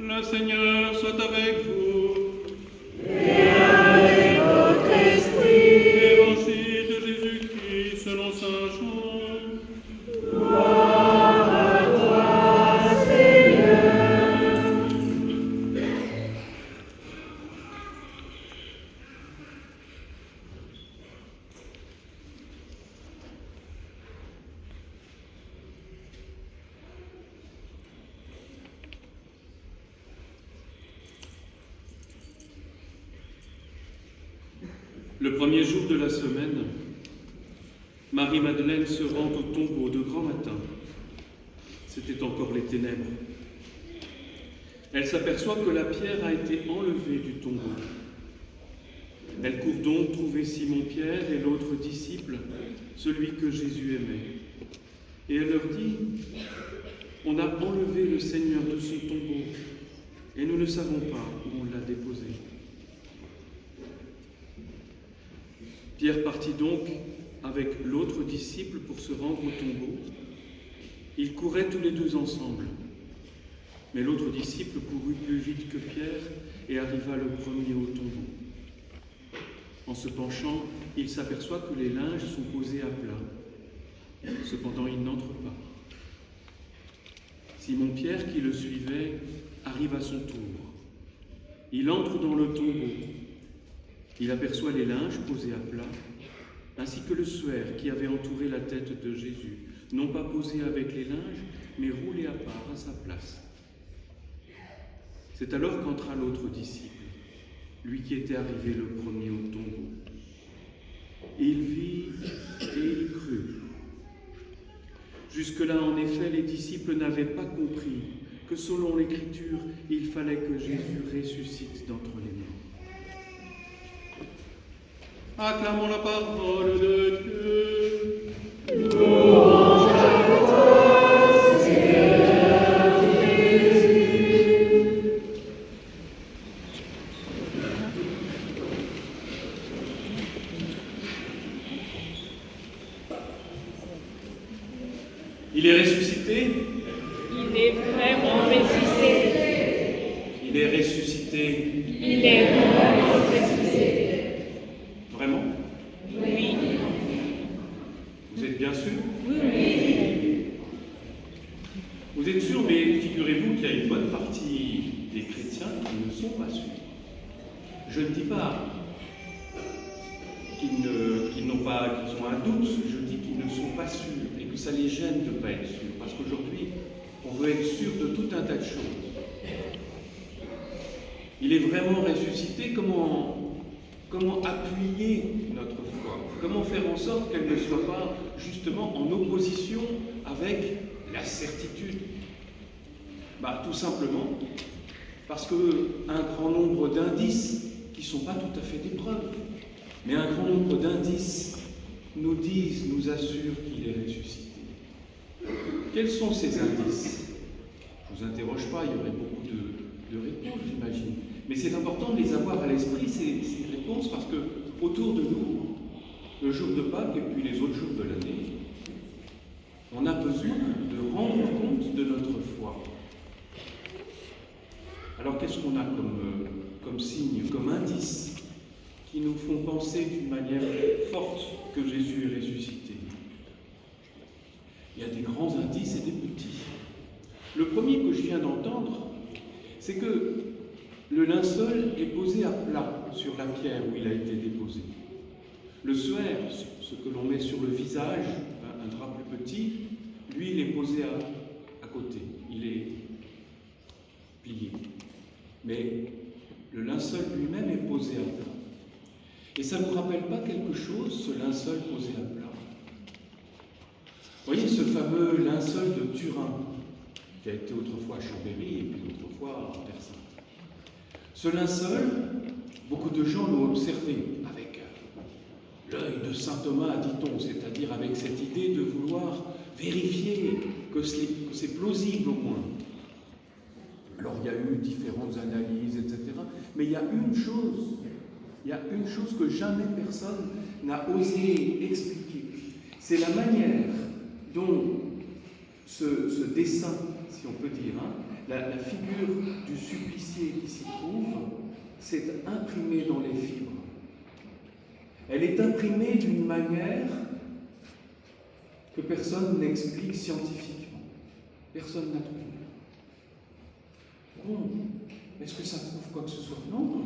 Le Seigneur soit avec vous. Et avec votre esprit. Évangile de Jésus-Christ selon saint Jean. Gloire à toi, Seigneur. Le premier jour de la semaine, Marie-Madeleine se rend au tombeau de grand matin. C'était encore les ténèbres. Elle s'aperçoit que la pierre a été enlevée du tombeau. Elle court donc trouver Simon-Pierre et l'autre disciple, celui que Jésus aimait. Et elle leur dit, « On a enlevé le Seigneur de son tombeau, et nous ne savons pas où on l'a déposé. » Pierre partit donc avec l'autre disciple pour se rendre au tombeau. Ils couraient tous les deux ensemble. Mais l'autre disciple courut plus vite que Pierre et arriva le premier au tombeau. En se penchant, il s'aperçoit que les linges sont posés à plat. Cependant, il n'entre pas. Simon-Pierre, qui le suivait, arrive à son tour. Il entre dans le tombeau. Il aperçoit les linges posés à plat, ainsi que le suaire qui avait entouré la tête de Jésus, non pas posé avec les linges, mais roulé à part à sa place. C'est alors qu'entra l'autre disciple, lui qui était arrivé le premier au tombeau. Il vit et il crut. Jusque-là, en effet, les disciples n'avaient pas compris que selon l'Écriture, il fallait que Jésus ressuscite d'entre les morts. Acclamons la parole de Dieu. Louange à toi, Seigneur Jésus. Il est ressuscité. Il est vraiment ressuscité. Il est ressuscité. Il est vraiment ressuscité. Vraiment? Oui. Vous êtes bien sûr? Oui. Vous êtes sûr, mais figurez-vous qu'il y a une bonne partie des chrétiens qui ne sont pas sûrs. Je ne dis pas qu'ils ont un doute, je dis qu'ils ne sont pas sûrs et que ça les gêne de ne pas être sûrs. Parce qu'aujourd'hui, on veut être sûr de tout un tas de choses. Il est vraiment ressuscité, comment appuyer notre foi? Comment faire en sorte qu'elle ne soit pas justement en opposition avec la certitude? Tout simplement parce qu'un grand nombre d'indices, qui ne sont pas tout à fait des preuves, mais un grand nombre d'indices nous disent, nous assurent qu'il est ressuscité. Quels sont ces indices? Je ne vous interroge pas, il y aurait beaucoup de réponses, j'imagine. Mais c'est important de les avoir à l'esprit, ces réponses, parce que autour de nous, le jour de Pâques et puis les autres jours de l'année, on a besoin de rendre compte de notre foi. Alors qu'est-ce qu'on a comme signe, comme indice, qui nous font penser d'une manière forte que Jésus est ressuscité? Il y a des grands indices et des petits. Le premier que je viens d'entendre, c'est que le linceul est posé à plat sur la pierre où il a été déposé. Le suaire, ce que l'on met sur le visage, un drap plus petit, lui, il est posé à côté, il est plié. Mais le linceul lui-même est posé à plat. Et ça ne vous rappelle pas quelque chose, ce linceul posé à plat? Vous voyez ce fameux linceul de Turin, qui a été autrefois à Chambéry et puis autrefois à Versailles. Ce linceul, beaucoup de gens l'ont observé avec l'œil de saint Thomas, dit-on, c'est-à-dire avec cette idée de vouloir vérifier que c'est plausible au moins. Alors il y a eu différentes analyses, etc. Mais il y a une chose que jamais personne n'a osé expliquer. C'est la manière dont ce dessin, si on peut dire, la figure du supplicié qui s'y trouve, c'est imprimé dans les fibres. Elle est imprimée d'une manière que personne n'explique scientifiquement. Personne n'a trouvé. Bon, est-ce que ça prouve quoi que ce soit? Non,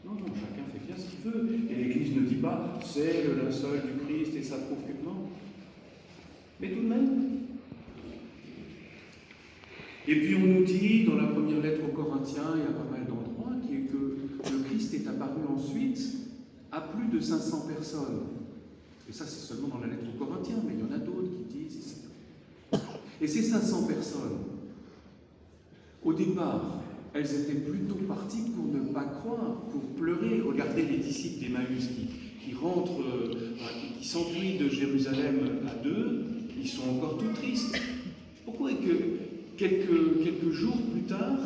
chacun fait bien ce qu'il veut. Et l'Église ne dit pas c'est le linceul du Christ et ça prouve que non. Mais tout de même. Et puis on nous dit dans la première lettre aux Corinthiens, il y a pas mal d'endroits, que le Christ est apparu ensuite à plus de 500 personnes. Et ça c'est seulement dans la lettre aux Corinthiens, mais il y en a d'autres qui disent. Et ces 500 personnes, au départ, elles étaient plutôt parties pour ne pas croire, pour pleurer. Regardez les disciples d'Emmaüs qui rentrent, qui s'enfuient de Jérusalem à deux, ils sont encore tout tristes. Pourquoi est-ce que quelques jours plus tard,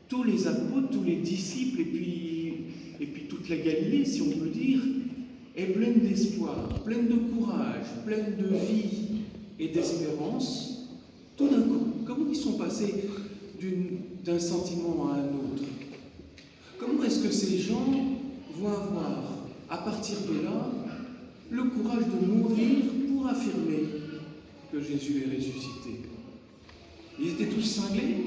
tous les apôtres, tous les disciples, et puis toute la Galilée, si on peut dire, est pleine d'espoir, pleine de courage, pleine de vie et d'espérance, tout d'un coup? Comment ils sont passés d'un sentiment à un autre? Comment est-ce que ces gens vont avoir, à partir de là, le courage de mourir pour affirmer que Jésus est ressuscité? Ils étaient tous cinglés.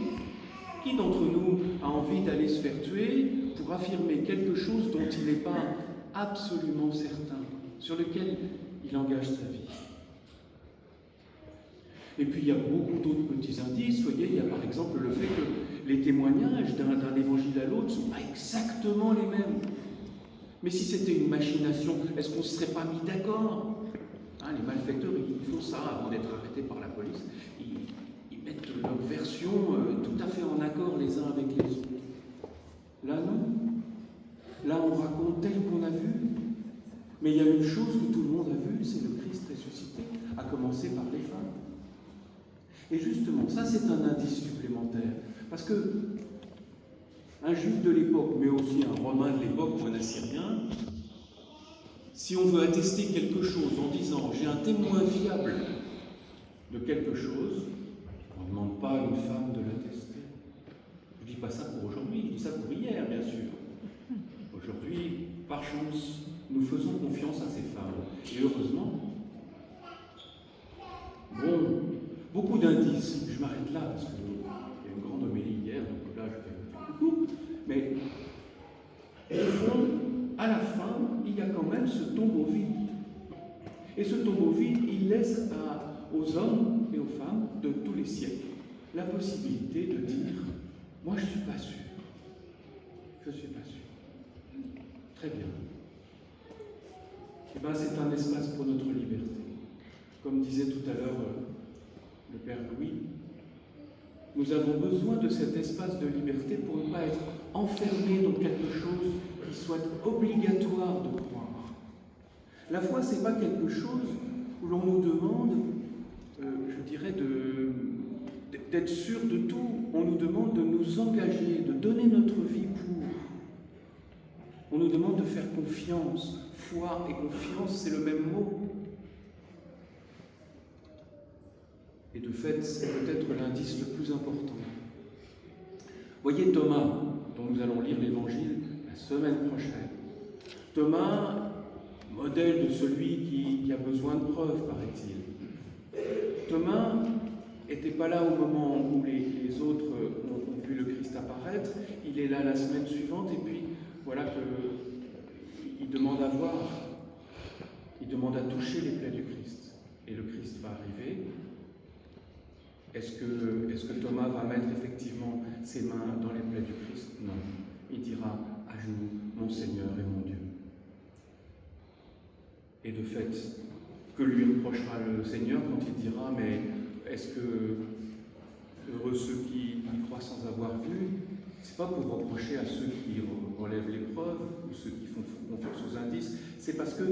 Qui d'entre nous a envie d'aller se faire tuer pour affirmer quelque chose dont il n'est pas absolument certain, sur lequel il engage sa vie? Et puis il y a beaucoup d'autres petits indices. Vous voyez, il y a par exemple le fait que les témoignages d'un évangile à l'autre ne sont pas exactement les mêmes. Mais si c'était une machination, est-ce qu'on ne se serait pas mis d'accord? Les malfaiteurs, ils font ça avant d'être arrêtés par la police. Ils mettent leur version tout à fait en accord les uns avec les autres. Là, non. Là, on raconte tel qu'on a vu. Mais il y a une chose que tout le monde a vue, c'est le Christ ressuscité, à commencer par les femmes. Et justement, ça c'est un indice supplémentaire. Parce que un juif de l'époque, mais aussi un romain de l'époque ou un assyrien, si on veut attester quelque chose en disant j'ai un témoin fiable de quelque chose, on ne demande pas à une femme de l'attester. Je ne dis pas ça pour aujourd'hui, je dis ça pour hier, bien sûr. Aujourd'hui, par chance, nous faisons confiance à ces femmes. Et heureusement, bon, beaucoup d'indices, je m'arrête là parce qu'il y a une grande homélie hier, donc là je fais coucou, mais au fond, à la fin, il y a quand même ce tombeau vide. Et ce tombeau vide, il laisse aux hommes et aux femmes de tous les siècles la possibilité de dire « Moi je ne suis pas sûr. Je ne suis pas sûr. » Très bien. Eh bien, c'est un espace pour notre liberté. Comme disait tout à l'heure le Père Louis, nous avons besoin de cet espace de liberté pour ne pas être enfermés dans quelque chose qui soit obligatoire de croire. La foi, ce n'est pas quelque chose où l'on nous demande, je dirais, d'être sûr de tout. On nous demande de nous engager, de donner notre vie pour. On nous demande de faire confiance. Foi et confiance, c'est le même mot. Et de fait, c'est peut-être l'indice le plus important. Voyez Thomas, dont nous allons lire l'évangile la semaine prochaine. Thomas, modèle de celui qui a besoin de preuves, paraît-il. Thomas n'était pas là au moment où les autres ont vu le Christ apparaître. Il est là la semaine suivante, et puis voilà qu'il demande à voir. Il demande à toucher les plaies du Christ. Et le Christ va arriver. Est-ce que Thomas va mettre effectivement ses mains dans les plaies du Christ? Non. Il dira à genoux, mon Seigneur et mon Dieu. Et de fait, que lui reprochera le Seigneur quand il dira, mais est-ce que heureux ceux qui croient sans avoir vu? C'est pas pour reprocher à ceux qui relèvent l'épreuve ou ceux qui font confiance aux indices, c'est parce que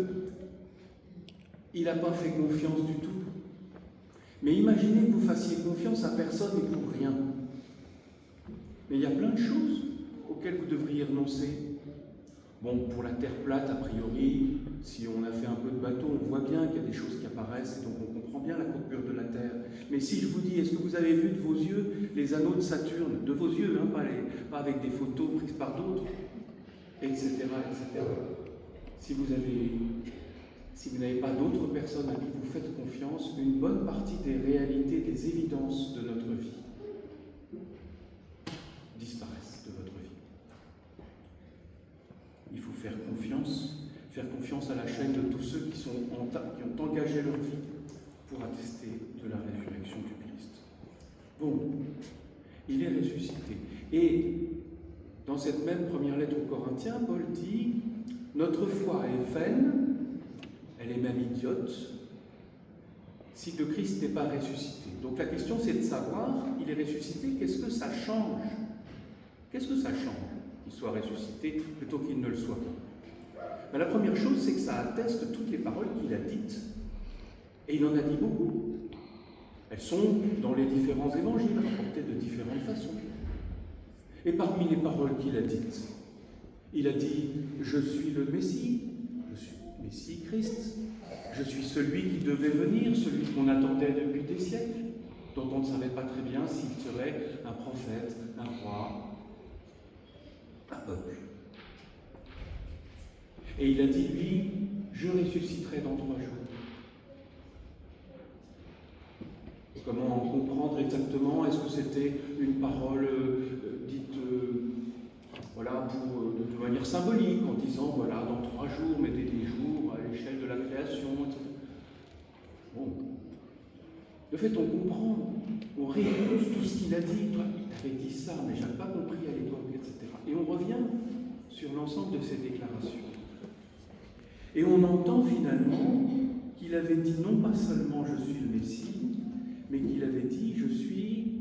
il n'a pas fait confiance du tout. Mais imaginez que vous fassiez confiance à personne et pour rien. Mais il y a plein de choses auxquelles vous devriez renoncer. Bon, pour la terre plate, a priori, si on a fait un peu de bateau, on voit bien qu'il y a des choses qui apparaissent et donc on comprend comprend bien la courbure de la Terre. Mais si je vous dis, est-ce que vous avez vu de vos yeux les anneaux de Saturne? De vos yeux, hein, pas avec des photos prises par d'autres, etc., etc. Si vous n'avez pas d'autres personnes à qui vous faites confiance, une bonne partie des réalités, des évidences de notre vie disparaissent de votre vie. Il faut faire confiance à la chaîne de tous ceux qui ont engagé leur vie pour attester de la résurrection du Christ. Bon, il est ressuscité. Et dans cette même première lettre aux Corinthiens, Paul dit « Notre foi est vaine, elle est même idiote, si le Christ n'est pas ressuscité. » Donc la question c'est de savoir, il est ressuscité, qu'est-ce que ça change? Qu'est-ce que ça change qu'il soit ressuscité plutôt qu'il ne le soit pas? Ben, la première chose, c'est que ça atteste toutes les paroles qu'il a dites. Et il en a dit beaucoup. Elles sont dans les différents évangiles, rapportées de différentes façons. Et parmi les paroles qu'il a dites, il a dit « Je suis le Messie, je suis le Messie Christ, je suis celui qui devait venir, celui qu'on attendait depuis des siècles, dont on ne savait pas très bien s'il serait un prophète, un roi, un peuple. » Et il a dit, lui, je ressusciterai dans 3 jours. Comment comprendre exactement? Est-ce que c'était une parole dite de manière symbolique, en disant, voilà, dans 3 jours, mettez des jours à l'échelle de la création, etc. Bon. De fait, on comprend, on réécoute tout ce qu'il a dit. Toi, il avait dit ça, mais je n'avais pas compris à l'époque, etc. Et on revient sur l'ensemble de ces déclarations. Et on entend finalement qu'il avait dit non pas seulement je suis le Messie, mais qu'il avait dit je suis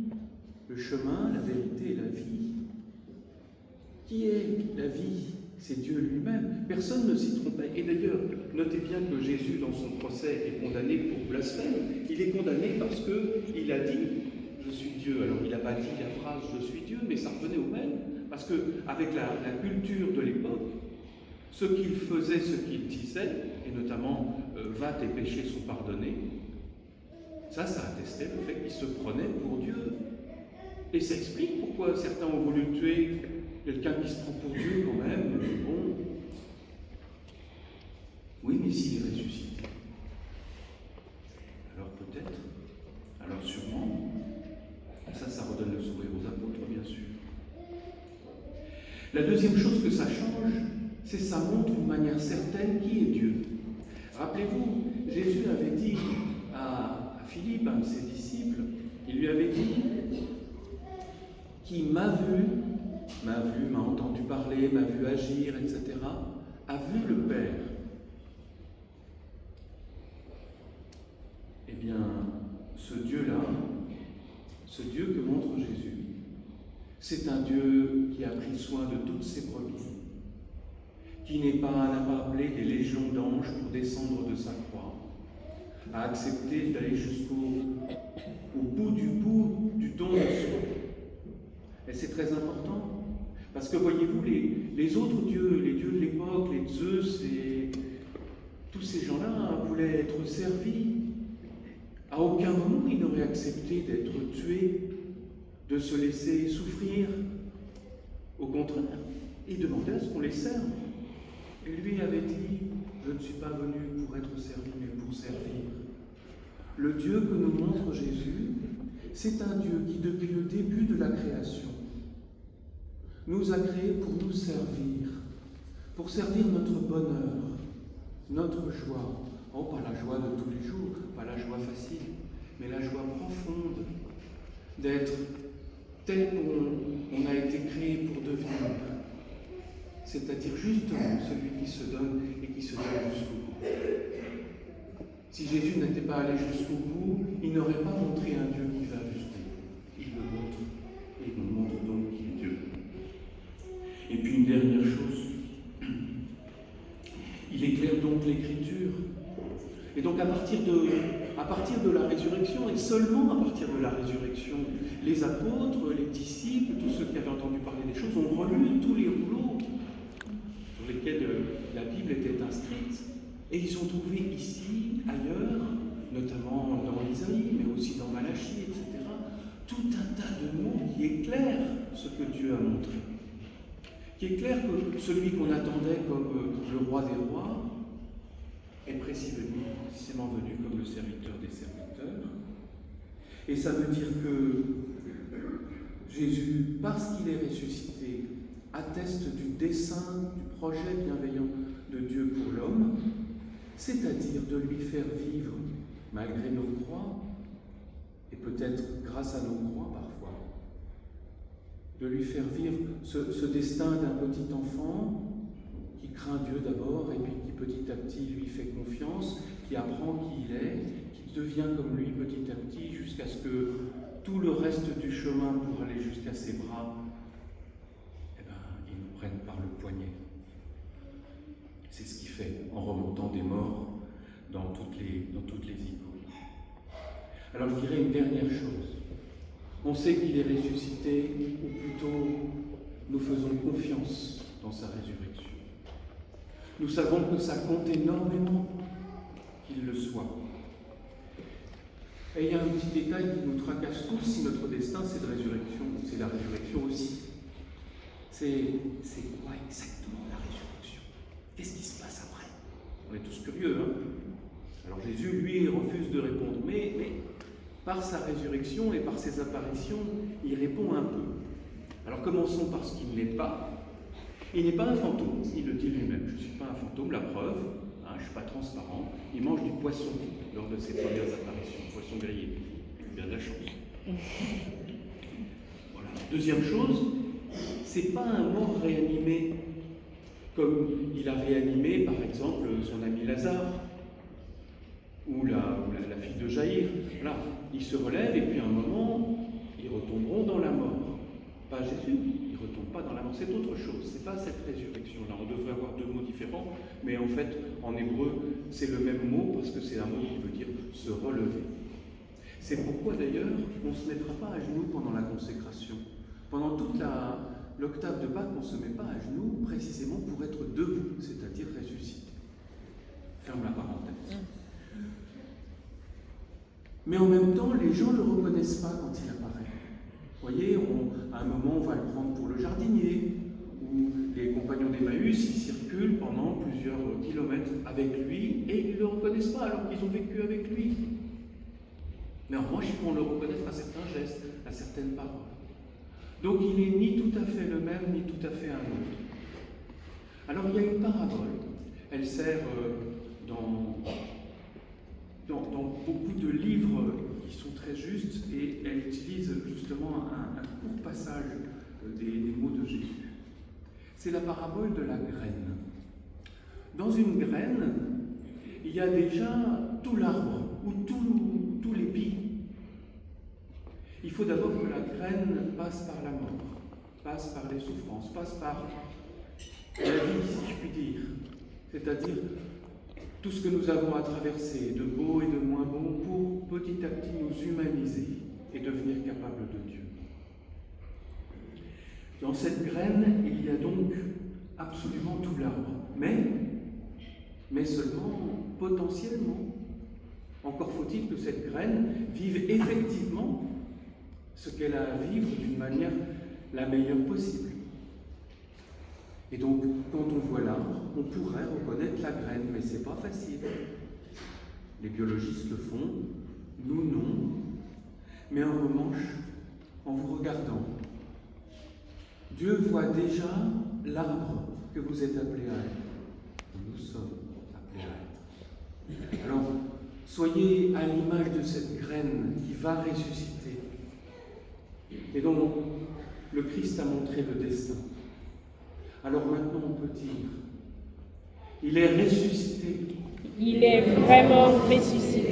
le chemin, la vérité et la vie. Qui est la vie? C'est Dieu lui-même. Personne ne s'y trompait. Et d'ailleurs, notez bien que Jésus, dans son procès, est condamné pour blasphème. Il est condamné parce qu'il a dit je suis Dieu. Alors il n'a pas dit la phrase je suis Dieu, mais ça revenait au même. Parce qu'avec la culture de l'époque, ce qu'il faisait, ce qu'il disait, et notamment va tes péchés sont pardonnés, ça attestait le fait qu'il se prenait pour Dieu. Et ça explique pourquoi certains ont voulu tuer quelqu'un qui se prend pour Dieu quand même. Bon. Oui, mais s'il est ressuscité, alors peut-être, alors sûrement, ça redonne le sourire aux apôtres, bien sûr. La deuxième chose que ça change, c'est que ça montre d'une manière certaine qui est Dieu. Rappelez-vous, Jésus avait dit à Philippe, un de ses disciples, il lui avait dit « Qui m'a vu, m'a entendu parler, m'a vu agir, etc., a vu le Père. » Eh bien, ce Dieu-là, ce Dieu que montre Jésus, c'est un Dieu qui a pris soin de toutes ses brebis, qui n'a pas appelé des légions d'anges pour descendre de sa croix, a accepté d'aller jusqu'au bout du don de soi. Et c'est très important, parce que voyez-vous, les autres dieux, les dieux de l'époque, les Zeus, tous ces gens-là voulaient être servis. À aucun moment ils n'auraient accepté d'être tués, de se laisser souffrir. Au contraire, ils demandaient à ce qu'on les serve. Et lui avait dit, je ne suis pas venu pour être servi, mais pour servir. Le Dieu que nous montre Jésus, c'est un Dieu qui, depuis le début de la création, nous a créés pour nous servir notre bonheur, notre joie. Oh, pas la joie de tous les jours, pas la joie facile, mais la joie profonde d'être tel qu'on a été créé pour devenir. C'est-à-dire justement celui qui se donne et qui se donne jusqu'au bout. Si Jésus n'était pas allé jusqu'au bout, il n'aurait pas montré un Dieu qui va jusqu'au bout. Il le montre, et il nous montre donc qui est Dieu. Et puis une dernière chose, il éclaire donc l'Écriture. Et donc à partir de la résurrection, et seulement à partir de la résurrection, les apôtres, les disciples, tous ceux qui avaient entendu parler des choses, ont relu tous les rouleaux sur lesquels la Bible était inscrite, et ils ont trouvé ici, ailleurs, notamment dans Isaïe, mais aussi dans Malachie, etc. Tout un tas de mots qui éclairent ce que Dieu a montré. Qui éclairent que celui qu'on attendait comme le roi des rois est précisément venu comme le serviteur des serviteurs. Et ça veut dire que Jésus, parce qu'il est ressuscité, atteste du dessein, du projet bienveillant de Dieu pour l'homme, c'est-à-dire de lui faire vivre, malgré nos croix, et peut-être grâce à nos croix parfois, de lui faire vivre ce destin d'un petit enfant qui craint Dieu d'abord, et puis qui petit à petit lui fait confiance, qui apprend qui il est, qui devient comme lui petit à petit, jusqu'à ce que tout le reste du chemin pour aller jusqu'à ses bras, il nous prenne par le poignet. C'est ce qu'il fait en remontant des morts dans toutes les icônes. Alors je dirais une dernière chose. On sait qu'il est ressuscité, ou plutôt nous faisons confiance dans sa résurrection. Nous savons que ça compte énormément qu'il le soit. Et il y a un petit détail qui nous tracasse tous si notre destin c'est de résurrection, c'est la résurrection aussi. C'est quoi exactement la résurrection? Qu'est-ce qui se passe après? On est tous curieux, hein? Alors Jésus, lui, refuse de répondre, mais par sa résurrection et par ses apparitions, il répond un peu. Alors commençons par ce qu'il n'est pas. Il n'est pas un fantôme, il le dit lui-même. Je ne suis pas un fantôme, la preuve, je ne suis pas transparent. Il mange du poisson lors de ses premières apparitions, poisson grillé. Il a bien de la chance. Voilà. Deuxième chose, c'est pas un mort réanimé, comme il a réanimé par exemple son ami Lazare, ou la fille de Jaïr. Voilà. Ils se relèvent et puis à un moment, ils retomberont dans la mort. Pas Jésus, ils ne retombent pas dans la mort, c'est autre chose, c'est pas cette résurrection-là. On devrait avoir deux mots différents, mais en fait, en hébreu, c'est le même mot parce que c'est un mot qui veut dire se relever. C'est pourquoi d'ailleurs, on ne se mettra pas à genoux pendant la consécration. Pendant toute l'octave de Pâques, on ne se met pas à genoux précisément pour être debout, c'est-à-dire ressuscité. Ferme la parenthèse. Mais en même temps, les gens ne le reconnaissent pas quand il apparaît. Vous voyez, à un moment, on va le prendre pour le jardinier, ou les compagnons d'Emmaüs, ils circulent pendant plusieurs kilomètres avec lui, et ils ne le reconnaissent pas alors qu'ils ont vécu avec lui. Mais en revanche, ils vont le reconnaître à certains gestes, à certaines paroles. Donc il n'est ni tout à fait le même, ni tout à fait un autre. Alors il y a une parabole. Elle sert dans beaucoup de livres qui sont très justes, et elle utilise justement un court passage des mots de Jésus. C'est la parabole de la graine. Dans une graine, il y a déjà tout l'arbre, ou tout l'épi. Il faut d'abord que la graine passe par la mort, passe par les souffrances, passe par la vie, si je puis dire. C'est-à-dire tout ce que nous avons à traverser, de beau et de moins beau, pour petit à petit nous humaniser et devenir capables de Dieu. Dans cette graine, il y a donc absolument tout l'arbre, mais seulement potentiellement. Encore faut-il que cette graine vive effectivement ce qu'elle a à vivre d'une manière la meilleure possible. Et donc, quand on voit l'arbre, on pourrait reconnaître la graine, mais c'est pas facile. Les biologistes le font, nous non. Mais en revanche, en vous regardant, Dieu voit déjà l'arbre que vous êtes appelés à être, que nous sommes appelés à être. Alors, soyez à l'image de cette graine qui va ressusciter, et dont le Christ a montré le destin. Alors maintenant on peut dire, il est ressuscité. Il est vraiment ressuscité.